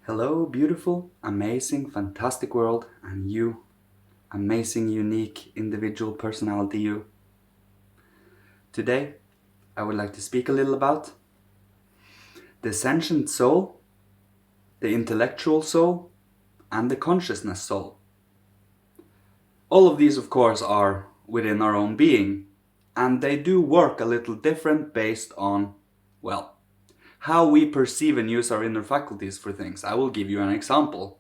Hello, beautiful, amazing, fantastic world, and you, amazing, unique, individual personality you. Today, I would like to speak a little about the sentient soul, the intellectual soul, and the consciousness soul. All of these, of course, are within our own being, and they do work a little different based on, well, how we perceive and use our inner faculties for things. I will give you an example.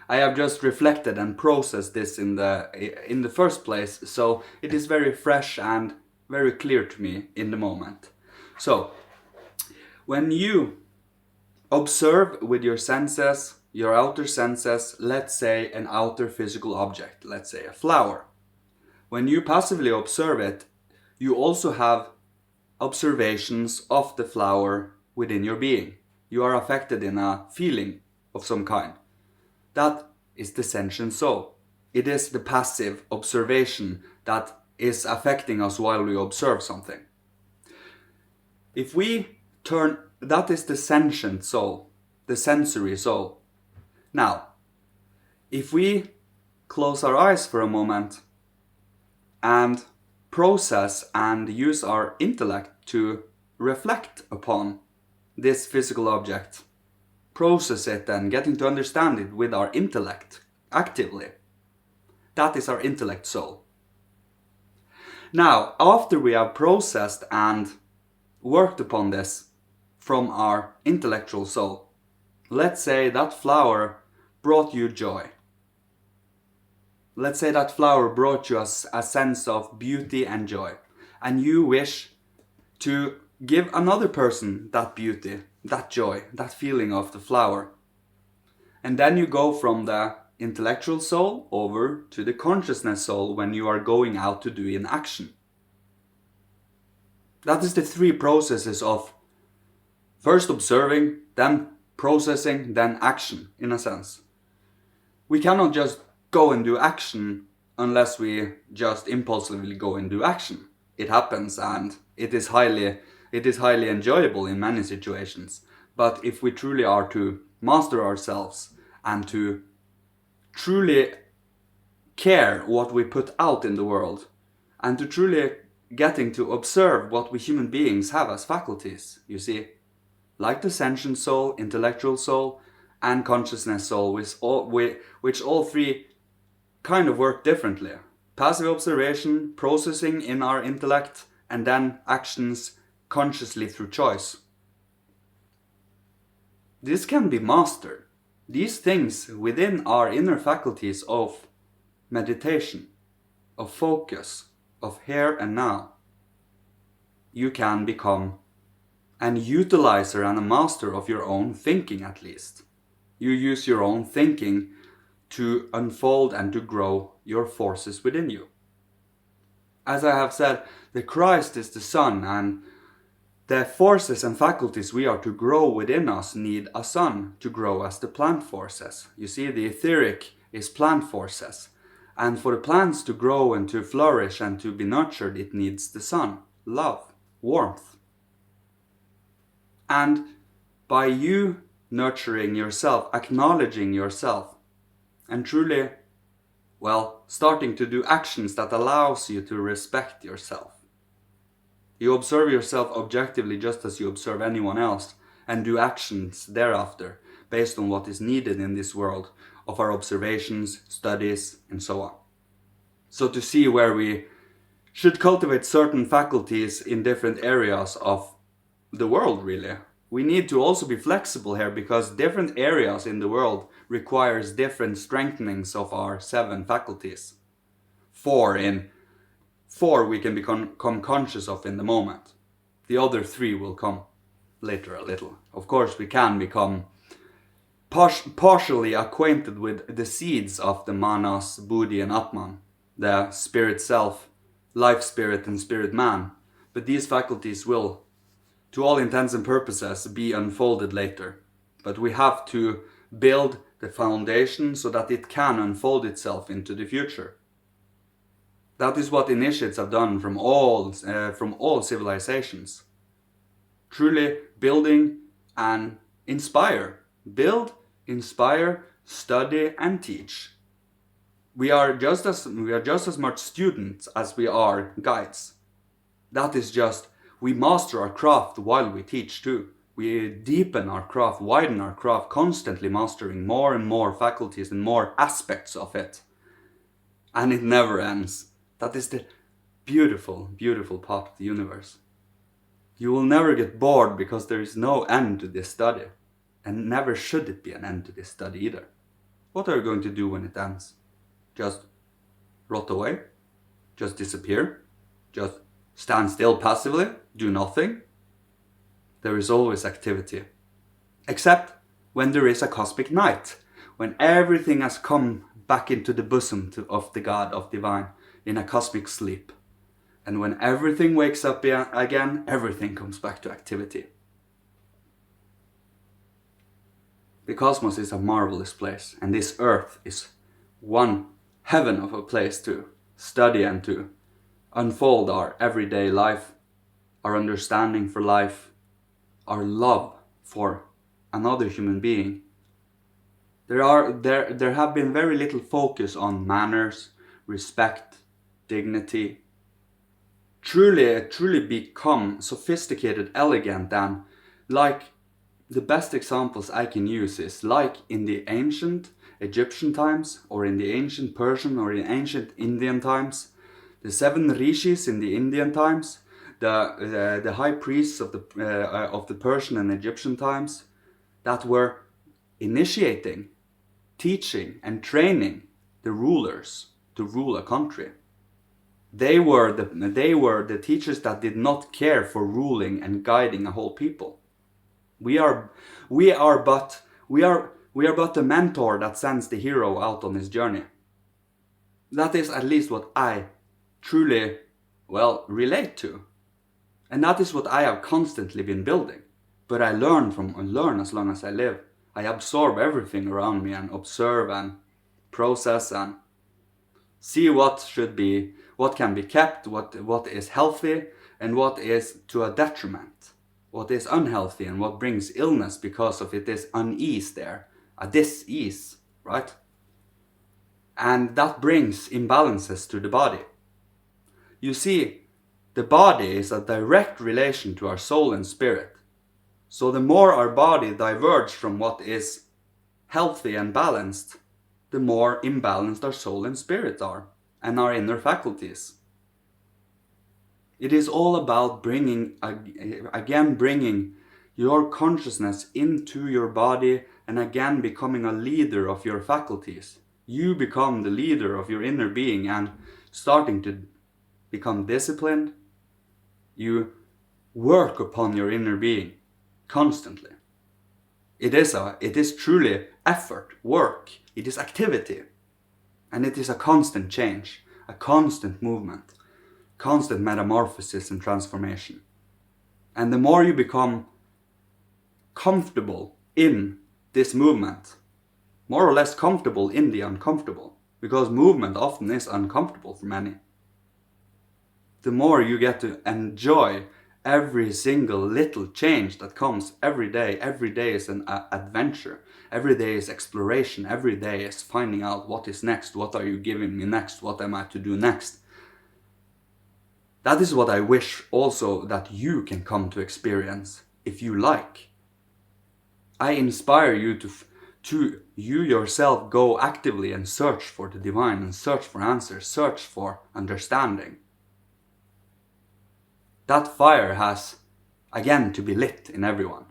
I have just reflected and processed this in the first place, so it is very fresh and very clear to me in the moment. So, when you observe with your senses, your outer senses, let's say an outer physical object, let's say a flower. When you passively observe it, you also have observations of the flower within your being. You are affected in a feeling of some kind. That is the sentient soul. It is the passive observation that is affecting us while we observe something. If we turn, that is the sentient soul, the sensory soul. Now, if we close our eyes for a moment and process and use our intellect to reflect upon this physical object, process it and getting to understand it with our intellect actively. That is our intellect soul. Now, after we have processed and worked upon this from our intellectual soul, let's say that flower brought you joy. Let's say that flower brought you a sense of beauty and joy, and you wish to give another person that beauty, that joy, that feeling of the flower. And then you go from the intellectual soul over to the consciousness soul when you are going out to do an action. That is the three processes of first observing, then processing, then action, in a sense. We cannot just go and do action unless we just impulsively go and do action. It happens and it is highly enjoyable in many situations. But if we truly are to master ourselves and to truly care what we put out in the world and to truly getting to observe what we human beings have as faculties, you see, like the sentient soul, intellectual soul, and consciousness soul, which all three kind of work differently. Passive observation, processing in our intellect, and then actions consciously through choice. This can be mastered. These things within our inner faculties of meditation, of focus, of here and now. You can become an utilizer and a master of your own thinking, at least. You use your own thinking to unfold and to grow your forces within you. As I have said, the Christ is the sun, and the forces and faculties we are to grow within us need a sun to grow as the plant forces. You see, the etheric is plant forces. And for the plants to grow and to flourish and to be nurtured, it needs the sun, love, warmth. And by you nurturing yourself, acknowledging yourself, and truly, starting to do actions that allows you to respect yourself. You observe yourself objectively just as you observe anyone else, and do actions thereafter based on what is needed in this world of our observations, studies, and so on. So to see where we should cultivate certain faculties in different areas of the world, really. We need to also be flexible here because different areas in the world requires different strengthenings of our 7 faculties. 4 we can become conscious of in the moment. The other 3 will come later a little. Of course, we can become partially acquainted with the seeds of the manas, buddhi and atman, the spirit self, life spirit and spirit man. But these faculties will, to all intents and purposes, be unfolded later. But we have to build the foundation so that it can unfold itself into the future. That is what initiates have done from all civilizations. Truly building and inspire. Build inspire, study, and teach. We are just as much students as we are guides. That is just, we master our craft while we teach too. We deepen our craft, widen our craft, constantly mastering more and more faculties and more aspects of it. And it never ends. That is the beautiful, beautiful part of the universe. You will never get bored because there is no end to this study. And never should it be an end to this study either. What are you going to do when it ends? Just rot away? Just disappear? Just stand still passively? Do nothing? There is always activity. Except when there is a cosmic night. When everything has come back into the bosom of the God, of divine, in a cosmic sleep. And when everything wakes up again, everything comes back to activity. The cosmos is a marvelous place, and this earth is one heaven of a place to study and to unfold our everyday life, our understanding for life, our love for another human being. There have been very little focus on manners, respect, dignity. Truly become sophisticated, elegant, and like the best examples I can use is like in the ancient Egyptian times, or in the ancient Persian or in ancient Indian times, the 7 rishis in the Indian times, the high priests of the Persian and Egyptian times, that were initiating, teaching, and training the rulers to rule a country. They were the teachers that did not care for ruling and guiding a whole people. We are but the mentor that sends the hero out on his journey. That is at least what I truly, relate to. And that is what I have constantly been building. But I learn as long as I live. I absorb everything around me and observe and process and see what can be kept, what is healthy and what is to a detriment. What is unhealthy and what brings illness because of it is unease there, a dis-ease, right? And that brings imbalances to the body. You see, the body is a direct relation to our soul and spirit. So the more our body diverges from what is healthy and balanced, the more imbalanced our soul and spirit are, and our inner faculties. It is all about bringing your consciousness into your body and again becoming a leader of your faculties. You become the leader of your inner being and starting to become disciplined. You work upon your inner being constantly. It is truly effort, work, it is activity. And it is a constant change, a constant movement. Constant metamorphosis and transformation. And the more you become comfortable in this movement, more or less comfortable in the uncomfortable, because movement often is uncomfortable for many, the more you get to enjoy every single little change that comes every day. Every day is an adventure. Every day is exploration. Every day is finding out what is next. What are you giving me next? What am I to do next? That is what I wish also that you can come to experience, if you like. I inspire you to you yourself go actively and search for the divine and search for answers, search for understanding. That fire has, again, to be lit in everyone.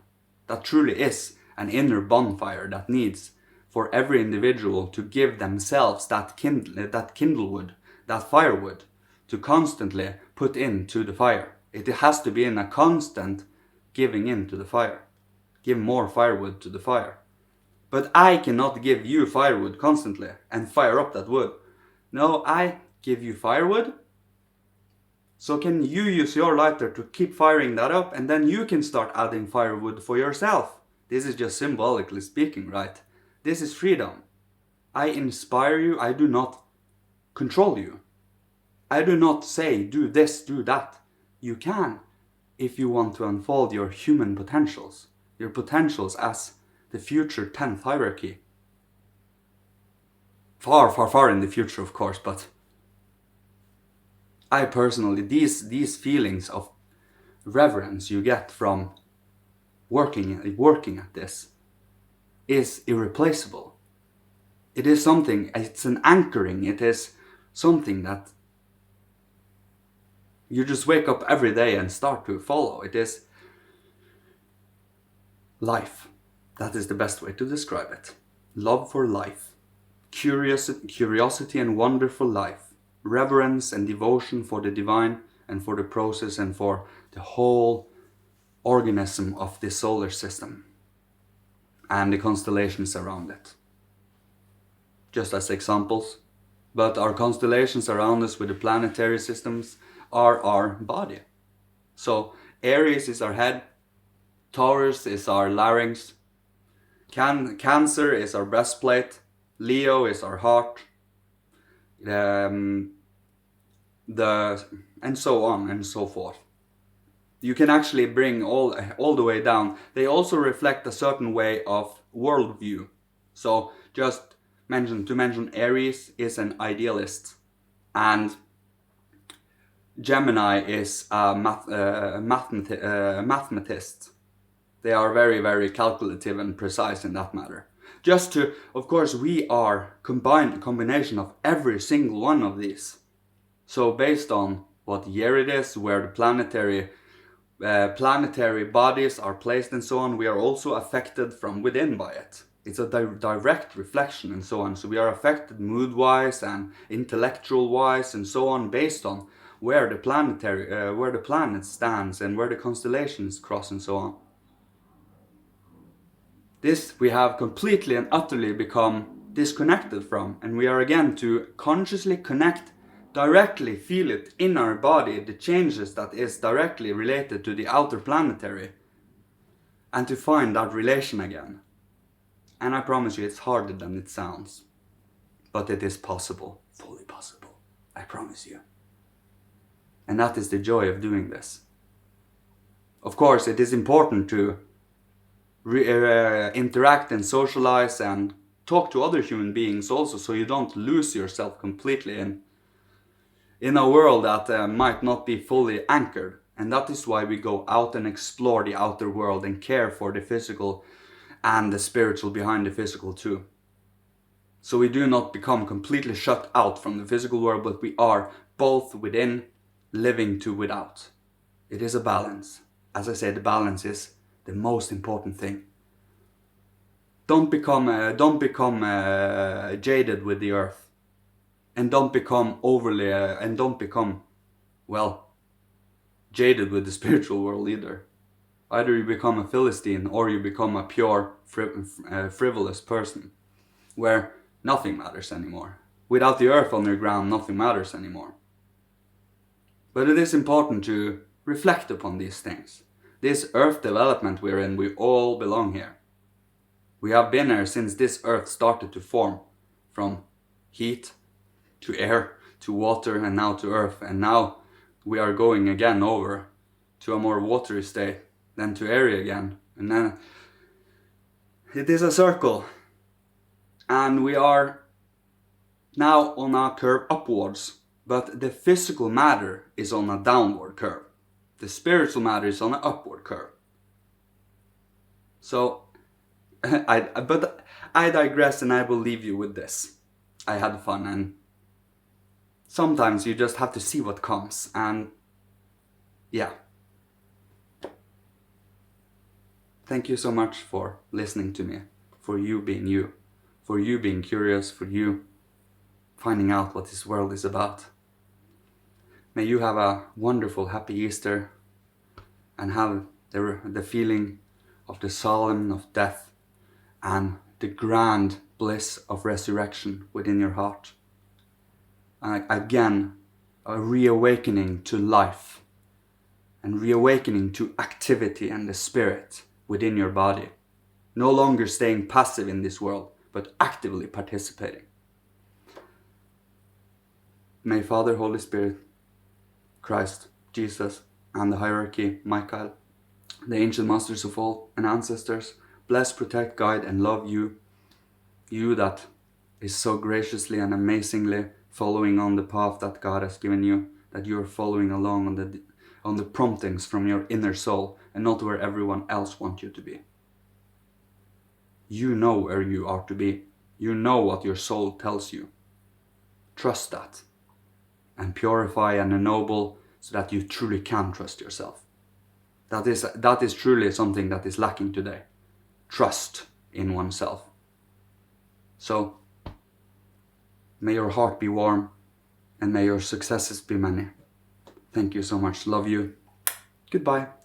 That truly is an inner bonfire that needs for every individual to give themselves that kindlewood, that firewood, to constantly put into the fire. It has to be in a constant giving into the fire. Give more firewood to the fire. But I cannot give you firewood constantly and fire up that wood. No, I give you firewood. So can you use your lighter to keep firing that up, and then you can start adding firewood for yourself. This is just symbolically speaking, right? This is freedom. I inspire you. I do not control you. I do not say, do this, do that. You can, if you want to unfold your human potentials. Your potentials as the future 10th hierarchy. Far, far, far in the future, of course, but I personally, these feelings of reverence you get from working at this is irreplaceable. It is something, it's an anchoring, it is something that you just wake up every day and start to follow. It is life. That is the best way to describe it. Love for life. Curiosity and wonderful life. Reverence and devotion for the divine and for the process and for the whole organism of the solar system and the constellations around it. Just as examples. But our constellations around us with the planetary systems are our body. So Aries is our head, Taurus is our larynx, Cancer is our breastplate, Leo is our heart, and so on and so forth. You can actually bring all the way down. They also reflect a certain way of worldview. So just to mention Aries is an idealist, and Gemini is a mathematist. They are very, very calculative and precise in that matter. Just to, of course, we are a combination of every single one of these. So based on what year it is, where the planetary bodies are placed and so on, we are also affected from within by it. It's a direct reflection and so on. So we are affected mood-wise and intellectual-wise and so on, based on where the planet stands and where the constellations cross and so on. This we have completely and utterly become disconnected from, and we are again to consciously connect, directly feel it in our body, the changes that is directly related to the outer planetary, and to find that relation again. And I promise you, it's harder than it sounds, but it is possible, fully possible, I promise you. And that is the joy of doing this. Of course, it is important to interact and socialize and talk to other human beings also, so you don't lose yourself completely in a world that might not be fully anchored. And that is why we go out and explore the outer world and care for the physical and the spiritual behind the physical too. So we do not become completely shut out from the physical world, but we are both within, living to without. It is a balance. As I said, the balance is the most important thing. Don't become jaded with the earth, and don't become jaded with the spiritual world either. Either you become a Philistine or you become a pure, frivolous person, where nothing matters anymore. Without the earth underground, nothing matters anymore. But it is important to reflect upon these things. This earth development we're in, we all belong here. We have been here since this earth started to form, from heat to air to water and now to earth, and now we are going again over to a more watery state, then to air again, and then it is a circle, and we are now on a curve upwards, but the physical matter is on a downward curve. The spiritual matter is on an upward curve. So, but I digress, and I will leave you with this. I had fun, and sometimes you just have to see what comes, and yeah. Thank you so much for listening to me, for you being curious, for you finding out what this world is about. May you have a wonderful, happy Easter, and have the feeling of the solemn of death and the grand bliss of resurrection within your heart. And again, a reawakening to life and reawakening to activity and the spirit within your body. No longer staying passive in this world, but actively participating. May Father, Holy Spirit, Christ, Jesus, and the hierarchy, Michael, the ancient masters of all and ancestors, bless, protect, guide, and love you. You that is so graciously and amazingly following on the path that God has given you, that you are following along on the promptings from your inner soul and not where everyone else wants you to be. You know where you are to be. You know what your soul tells you. Trust that and purify and ennoble so that you truly can trust yourself. That is truly something that is lacking today. Trust in oneself. So, may your heart be warm and may your successes be many. Thank you so much. Love you. Goodbye.